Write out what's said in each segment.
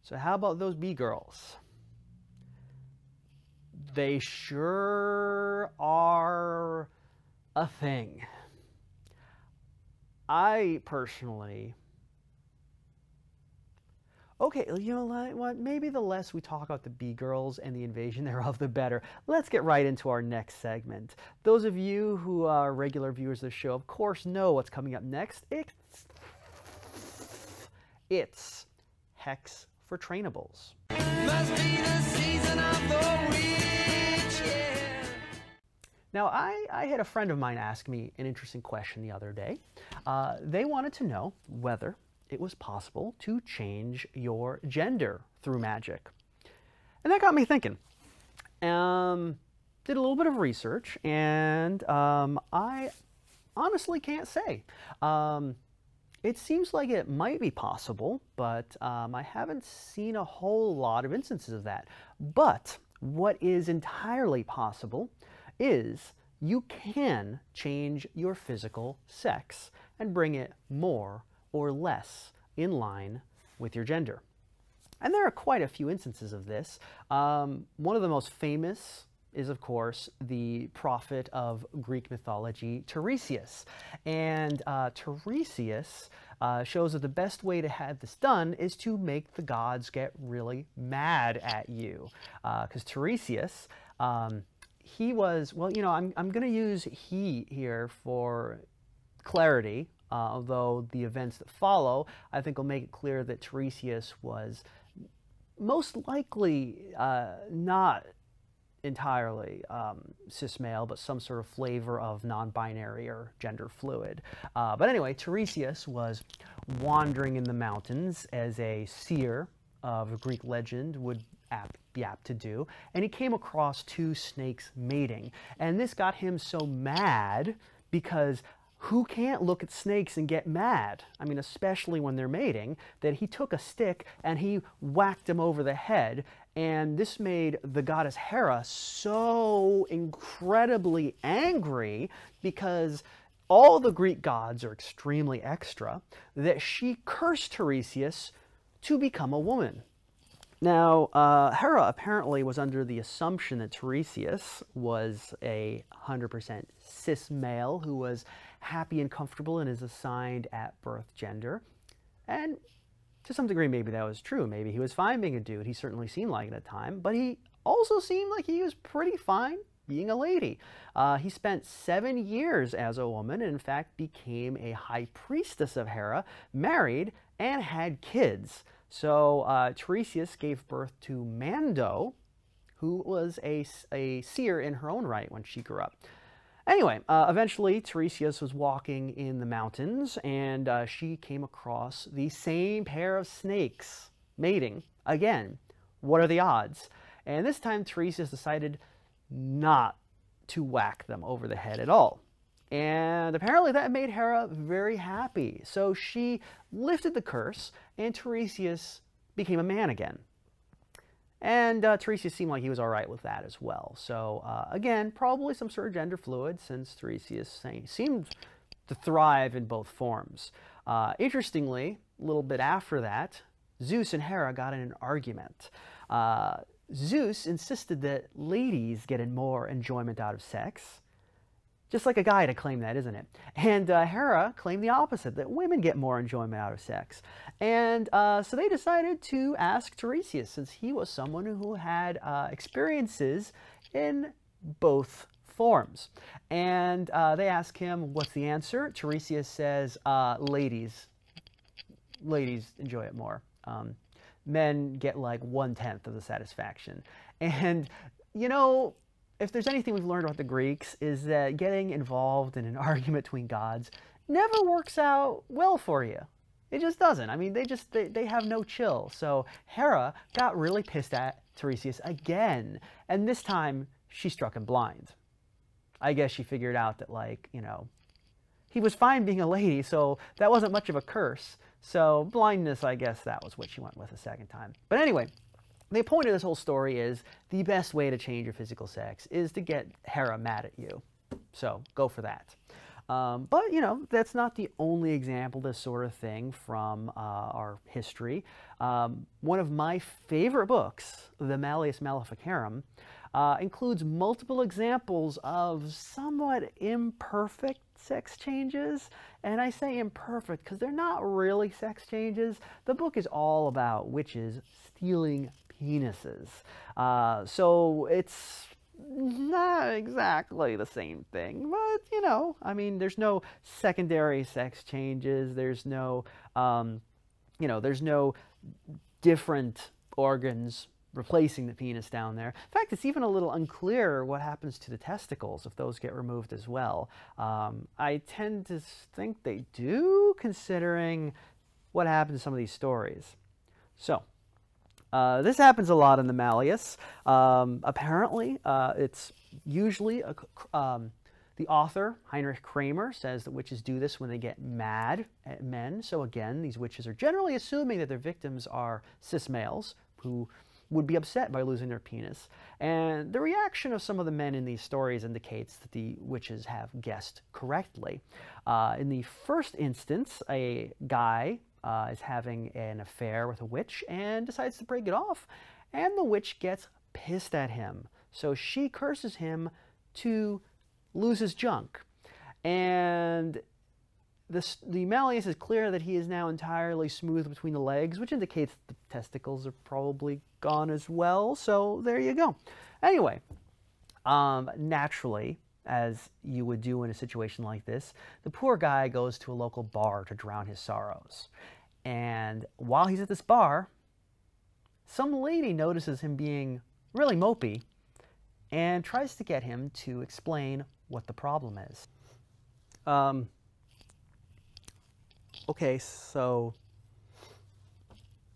So how about those B-girls? They sure are a thing. I personally... Okay, you know what? Maybe the less we talk about the B-girls and the invasion thereof, the better. Let's get right into our next segment. Those of you who are regular viewers of the show, of course, know what's coming up next. It's Hex for Trainables. Must be the season of the witch, yeah. Now, I had a friend of mine ask me an interesting question the other day. They wanted to know whether it was possible to change your gender through magic. And that got me thinking. Did a little bit of research, and I honestly can't say. It seems like it might be possible, but I haven't seen a whole lot of instances of that. But what is entirely possible is you can change your physical sex and bring it more or less in line with your gender. And there are quite a few instances of this. One of the most famous is, of course, the prophet of Greek mythology, Tiresias. And Tiresias shows that the best way to have this done is to make the gods get really mad at you. Because Tiresias, he was, well, you know, I'm going to use he here for clarity. Although the events that follow, I think, will make it clear that Tiresias was most likely not entirely cis male, but some sort of flavor of non-binary or gender fluid. But anyway, Tiresias was wandering in the mountains as a seer of Greek legend would be apt to do, and he came across two snakes mating. And this got him so mad because who can't look at snakes and get mad? I mean, especially when they're mating, that he took a stick and he whacked them over the head. And this made the goddess Hera so incredibly angry, because all the Greek gods are extremely extra, that she cursed Tiresias to become a woman. Now, Hera apparently was under the assumption that Tiresias was a 100% cis male who was happy and comfortable in his assigned at birth gender. And to some degree, maybe that was true. Maybe he was fine being a dude. He certainly seemed like it at the time. But he also seemed like he was pretty fine being a lady. He spent 7 years as a woman and, in fact, became a high priestess of Hera, married, and had kids. So Tiresias gave birth to Mando, who was a seer in her own right when she grew up. Anyway, eventually Tiresias was walking in the mountains, and she came across the same pair of snakes mating again. What are the odds? And this time Tiresias decided not to whack them over the head at all. And apparently that made Hera very happy. So she lifted the curse, and Tiresias became a man again. And Tiresias seemed like he was all right with that as well. So again, probably some sort of gender fluid, since Tiresias seemed to thrive in both forms. Interestingly, a little bit after that, Zeus and Hera got in an argument. Zeus insisted that ladies get more enjoyment out of sex. Just like a guy to claim that, isn't it? And Hera claimed the opposite, that women get more enjoyment out of sex. And so they decided to ask Tiresias, since he was someone who had experiences in both forms. And they ask him, what's the answer? Tiresias says, ladies enjoy it more. Men get like 1/10 of the satisfaction. And, you know, if there's anything we've learned about the Greeks, is that getting involved in an argument between gods never works out well for you. It just doesn't. I mean, they have no chill. So Hera got really pissed at Tiresias again. And this time, she struck him blind. I guess she figured out that, like, you know, he was fine being a lady, so that wasn't much of a curse. So blindness, I guess that was what she went with a second time. But anyway, the point of this whole story is the best way to change your physical sex is to get Hera mad at you. So go for that. But, you know, that's not the only example of this sort of thing from our history. One of my favorite books, The Malleus Maleficarum, includes multiple examples of somewhat imperfect sex changes. And I say imperfect because they're not really sex changes. The book is all about witches stealing penises. So it's not exactly the same thing, but, you know, I mean, there's no secondary sex changes. There's no, you know, there's no different organs replacing the penis down there. In fact, it's even a little unclear what happens to the testicles if those get removed as well. I tend to think they do, considering what happens in some of these stories. So, this happens a lot in the Malleus. Apparently, it's usually the author, Heinrich Kramer, says that witches do this when they get mad at men. So again, these witches are generally assuming that their victims are cis males who would be upset by losing their penis. And the reaction of some of the men in these stories indicates that the witches have guessed correctly. In the first instance, a guy is having an affair with a witch and decides to break it off, and the witch gets pissed at him. So she curses him to lose his junk. And the Malleus is clear that he is now entirely smooth between the legs, which indicates the testicles are probably gone as well. So there you go. Anyway, naturally, as you would do in a situation like this, the poor guy goes to a local bar to drown his sorrows. And while he's at this bar, some lady notices him being really mopey and tries to get him to explain what the problem is. Okay, so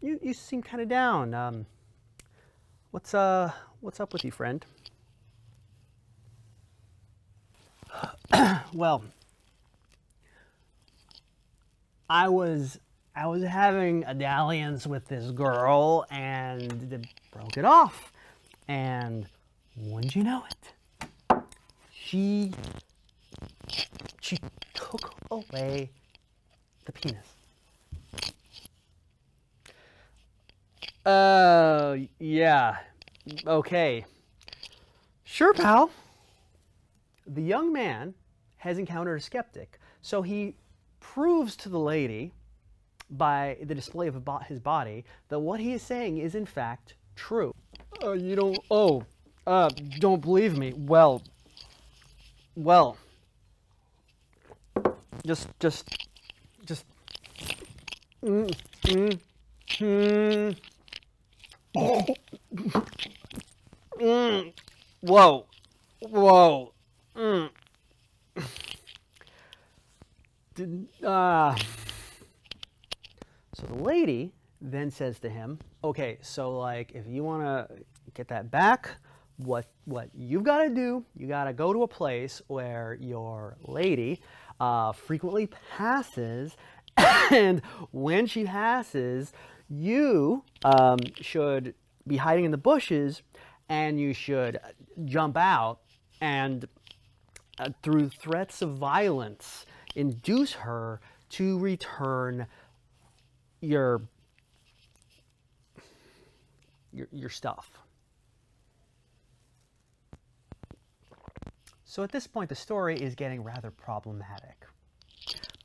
you seem kind of down. What's up with you, friend? Well, I was having a dalliance with this girl and broke it off. And wouldn't you know it? She took away the penis. Yeah. Okay. Sure, pal. The young man has encountered a skeptic, so he proves to the lady by the display of his body that what he is saying is in fact true. You don't believe me. Well, just whoa. So the lady then says to him, okay, so like if you want to get that back, what you've got to do, you got to go to a place where your lady frequently passes, and when she passes, you should be hiding in the bushes, and you should jump out and through threats of violence induce her to return your stuff. So at this point, the story is getting rather problematic.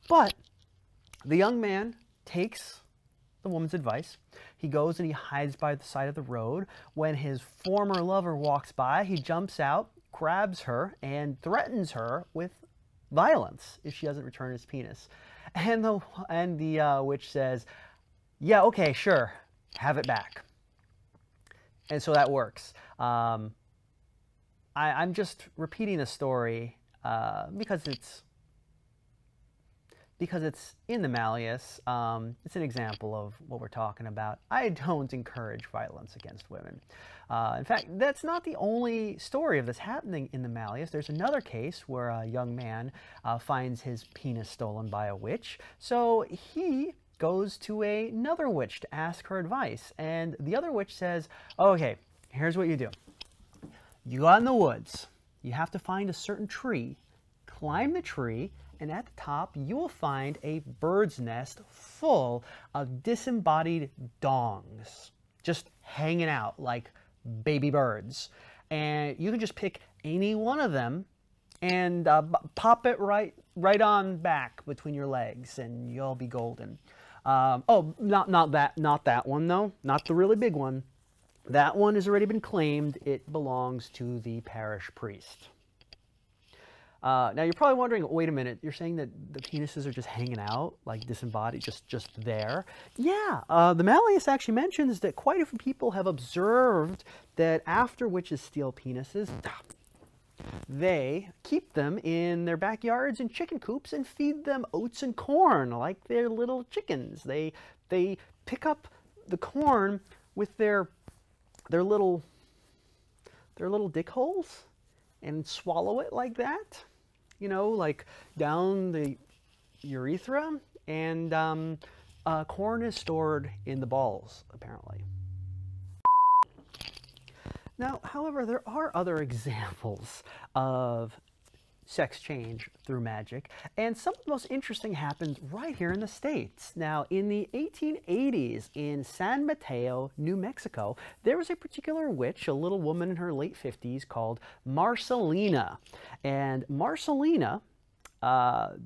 But the young man takes the woman's advice. He goes and he hides by the side of the road. When his former lover walks by, he jumps out, grabs her, and threatens her with violence if she doesn't return his penis. And the witch says, yeah, okay, sure, have it back. And so that works. I'm just repeating the story because it's in the Malleus. It's an example of what we're talking about. I don't encourage violence against women. In fact, that's not the only story of this happening in the Malleus. There's another case where a young man finds his penis stolen by a witch. So he goes to another witch to ask her advice. And the other witch says, okay, here's what you do. You go out in the woods. You have to find a certain tree, climb the tree, and at the top you will find a bird's nest full of disembodied dongs, just hanging out like baby birds. And you can just pick any one of them and pop it right on back between your legs, and you'll be golden. Oh, not that one though, not the really big one. That one has already been claimed. It belongs to the parish priest. Now you're probably wondering, wait a minute, you're saying that the penises are just hanging out, like disembodied, just there? Yeah, the Malleus actually mentions that quite a few people have observed that after witches steal penises, they keep them in their backyards and chicken coops and feed them oats and corn like they're little chickens. They pick up the corn with their little dick holes and swallow it like that, you know, like down the urethra. And corn is stored in the balls, apparently. Now, however, there are other examples of sex change through magic, and some of the most interesting happened right here in the States. Now, in the 1880s in San Mateo, New Mexico, there was a particular witch, a little woman in her late 50s called Marcelina. And Marcelina,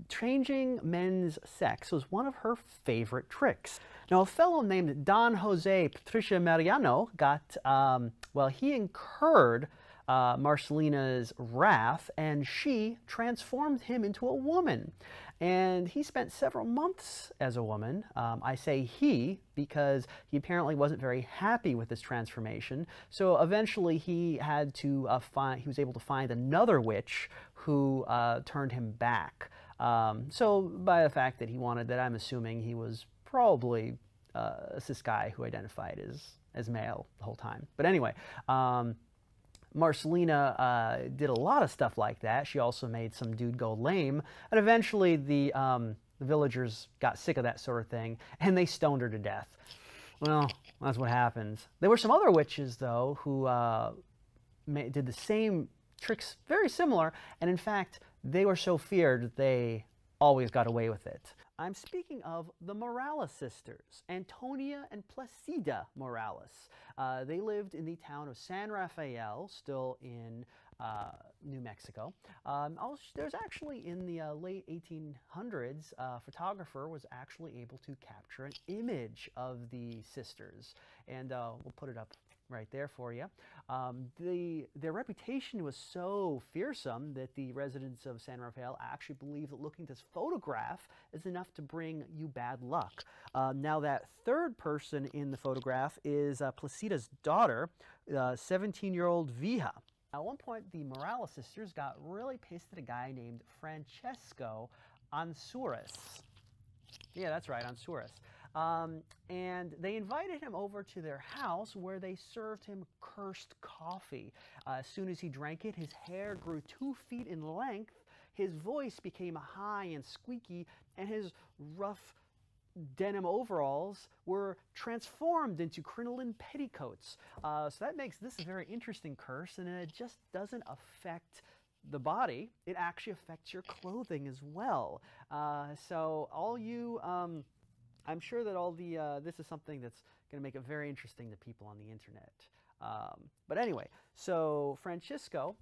changing men's sex was one of her favorite tricks. Now, a fellow named Don Jose Patricia Mariano got, well, he incurred Marcelina's wrath, and she transformed him into a woman. And he spent several months as a woman. I say he because he apparently wasn't very happy with this transformation. So eventually he had to he was able to find another witch who turned him back. So by the fact that he wanted that, I'm assuming he was probably a cis guy who identified as male the whole time. But anyway, Marcelina did a lot of stuff like that. She also made some dude go lame, and eventually the villagers got sick of that sort of thing, and they stoned her to death. Well, that's what happens. There were some other witches, though, who did the same tricks, very similar, and in fact, they were so feared that they always got away with it. I'm speaking of the Morales sisters, Antonia and Placida Morales. They lived in the town of San Rafael, still in New Mexico. There's actually, in the late 1800s, a photographer was actually able to capture an image of the sisters, and we'll put it up right there for you. Their reputation was so fearsome that the residents of San Rafael actually believe that looking at this photograph is enough to bring you bad luck. Now, that third person in the photograph is Placida's daughter, 17-year-old Vija. At one point, the Morales sisters got really pissed at a guy named Francesco Ansouris. Yeah, that's right, Ansouris. And they invited him over to their house, where they served him cursed coffee. As soon as he drank it, his hair grew 2 feet in length, his voice became high and squeaky, and his rough denim overalls were transformed into crinoline petticoats. So that makes this a very interesting curse, and it just doesn't affect the body. It actually affects your clothing as well. So all you... I'm sure that all the this is something that's going to make it very interesting to people on the internet. But anyway, so Francisco,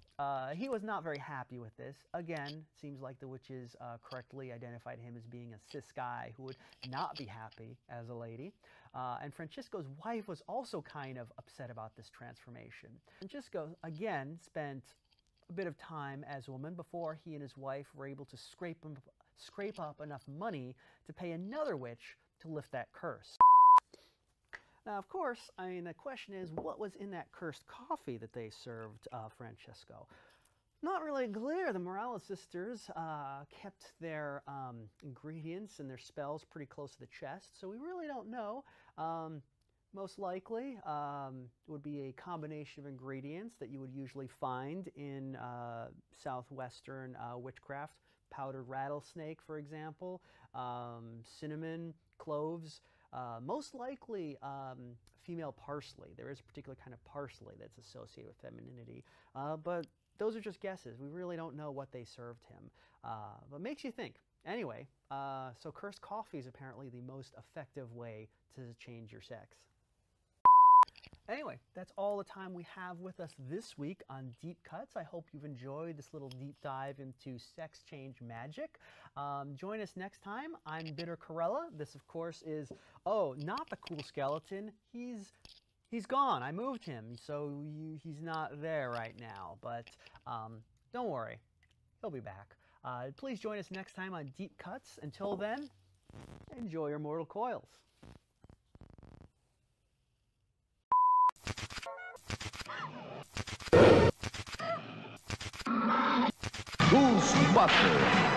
he was not very happy with this. Again, seems like the witches correctly identified him as being a cis guy who would not be happy as a lady. And Francisco's wife was also kind of upset about this transformation. Francisco, again, spent a bit of time as a woman before he and his wife were able to scrape up enough money to pay another witch to lift that curse. Now, of course, I mean, the question is, what was in that cursed coffee that they served Francesco? Not really clear. The Morales sisters kept their ingredients and their spells pretty close to the chest, so we really don't know. Most likely, it would be a combination of ingredients that you would usually find in southwestern witchcraft. Powdered rattlesnake, for example, cinnamon, cloves, most likely female parsley. There is a particular kind of parsley that's associated with femininity, but those are just guesses. We really don't know what they served him, but makes you think. Anyway, so cursed coffee is apparently the most effective way to change your sex. Anyway, that's all the time we have with us this week on Deep Cuts. I hope you've enjoyed this little deep dive into sex change magic. Join us next time. I'm Bitter Corella. This, of course, is, oh, not the cool skeleton. He's gone. I moved him, so he's not there right now. But don't worry, he'll be back. Please join us next time on Deep Cuts. Until then, enjoy your mortal coils. Ghostbusters.